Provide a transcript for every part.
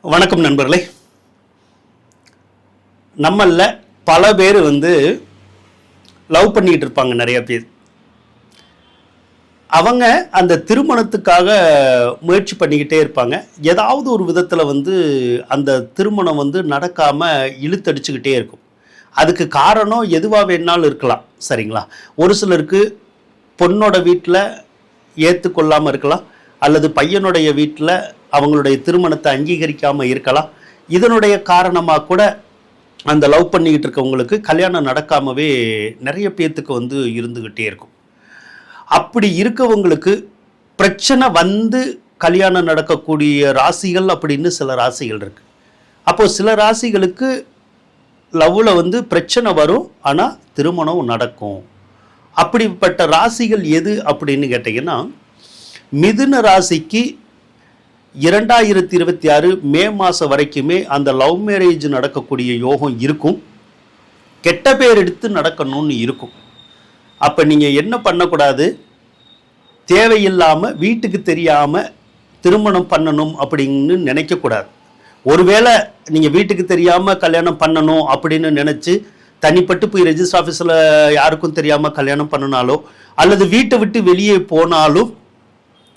வணக்கம் நண்பர்களே. நம்மள பல பேர் லவ் பண்ணிட்டு இருப்பாங்க. நிறைய பேர் அவங்க அந்த திருமணத்துக்காக முயற்சி பண்ணிக்கிட்டே இருப்பாங்க. ஏதாவது ஒரு விதத்தில் அந்த திருமணம் நடக்காம இழுத்தடிச்சுக்கிட்டே இருக்கும். அதுக்கு காரணம் எதுவாக வேணாலும் இருக்கலாம். சரிங்களா? ஒரு சிலருக்கு பொண்ணோட வீட்டில் ஏற்றுக்கொள்ளாமல் இருக்கலாம், அல்லது பையனுடைய வீட்டில் அவங்களுடைய திருமணத்தை அங்கீகரிக்காமல் இருக்கலாம். இதனுடைய காரணமாக கூட அந்த லவ் பண்ணிக்கிட்டு இருக்கவங்களுக்கு கல்யாணம் நடக்காமவே நிறைய பேர்த்துக்கு இருந்துக்கிட்டே இருக்கும். அப்படி இருக்கவங்களுக்கு பிரச்சனை கல்யாணம் நடக்கக்கூடிய ராசிகள் அப்படின்னு சில ராசிகள் இருக்கு. அப்போது சில ராசிகளுக்கு லவ்வில் பிரச்சனை வரும், ஆனால் திருமணம் நடக்கும். அப்படிப்பட்ட ராசிகள் எது அப்படின்னு கேட்டிங்கன்னா, மிதுன ராசிக்கு 2026 மே மாதம் வரைக்குமே அந்த லவ் மேரேஜ் நடக்கக்கூடிய யோகம் இருக்கும். கெட்ட பேர் எடுத்து நடக்கணும்னு இருக்கும். அப்போ நீங்கள் என்ன பண்ணக்கூடாது, தேவையில்லாமல் வீட்டுக்கு தெரியாமல் திருமணம் பண்ணணும் அப்படின்னு நினைக்கக்கூடாது. ஒருவேளை நீங்கள் வீட்டுக்கு தெரியாமல் கல்யாணம் பண்ணணும் அப்படின்னு நினச்சி தனிப்பட்டு போய் ரெஜிஸ்டர் ஆஃபீஸில் யாருக்கும் தெரியாமல் கல்யாணம் பண்ணினாலோ, அல்லது வீட்டை விட்டு வெளியே போனாலும்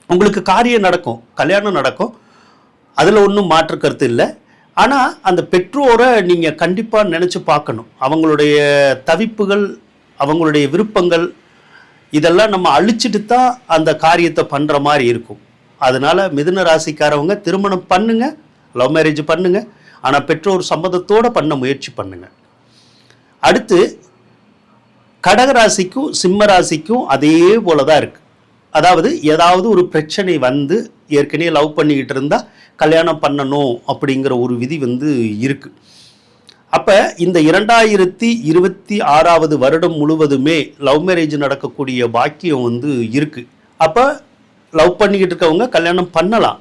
உங்களுக்கு காரியம் நடக்கும், கல்யாணம் நடக்கும். அதில் ஒன்றும் மாற்று கருத்து இல்லை. ஆனால் அந்த பெற்றோரை நீங்கள் கண்டிப்பாக நினச்சி பார்க்கணும். அவங்களுடைய தவிப்புகள், அவங்களுடைய விருப்பங்கள், இதெல்லாம் நம்ம அழிச்சிட்டு தான் அந்த காரியத்தை பண்ணுற மாதிரி இருக்கும். அதனால் மிதுன ராசிக்காரவங்க திருமணம் பண்ணுங்க, லவ் மேரேஜ் பண்ணுங்க, ஆனால் பெற்றோர் சம்மதத்தோடு பண்ண முயற்சி பண்ணுங்க. அடுத்து கடகராசிக்கும் சிம்ம ராசிக்கும் அதே போல தான் இருக்குது. அதாவது ஏதாவது ஒரு பிரச்சனை ஏற்கனவே லவ் பண்ணிக்கிட்டு இருந்தால் கல்யாணம் பண்ணணும் அப்படிங்கிற ஒரு விதி இருக்குது. அப்போ இந்த 2026 வருடம் முழுவதுமே லவ் மேரேஜ் நடக்கக்கூடிய பாக்கியம் இருக்குது. அப்போ லவ் பண்ணிக்கிட்டு இருக்கவங்க கல்யாணம் பண்ணலாம்,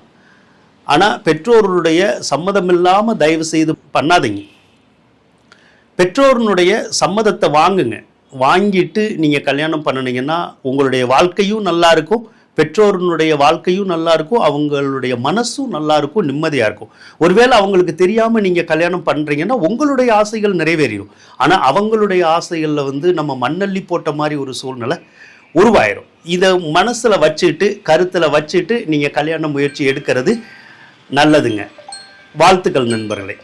ஆனால் பெற்றோருடைய சம்மதம் இல்லாமல் தயவு செய்து பண்ணாதீங்க. பெற்றோருடைய சம்மதத்தை வாங்குங்க. வாங்கிட்டு நீங்கள் கல்யாணம் பண்ணினீங்கன்னா உங்களுடைய வாழ்க்கையும் நல்லா இருக்கும், பெற்றோருடைய வாழ்க்கையும் நல்லா இருக்கும், அவங்களுடைய மனசும் நல்லா இருக்கும், நிம்மதியாக இருக்கும். ஒருவேளை அவங்களுக்கு தெரியாமல் நீங்கள் கல்யாணம் பண்ணுறீங்கன்னா உங்களுடைய ஆசைகள் நிறைவேறிடும். ஆனால் அவங்களுடைய ஆசைகளில் நம்ம மண்ணள்ளி போட்ட மாதிரி ஒரு சூழ்நிலை உருவாயிரும். இதை மனசில் வச்சுட்டு, கருத்தில் வச்சுட்டு நீங்கள் கல்யாண முயற்சி எடுக்கிறது நல்லதுங்க. வாழ்த்துக்கள் நண்பர்களே.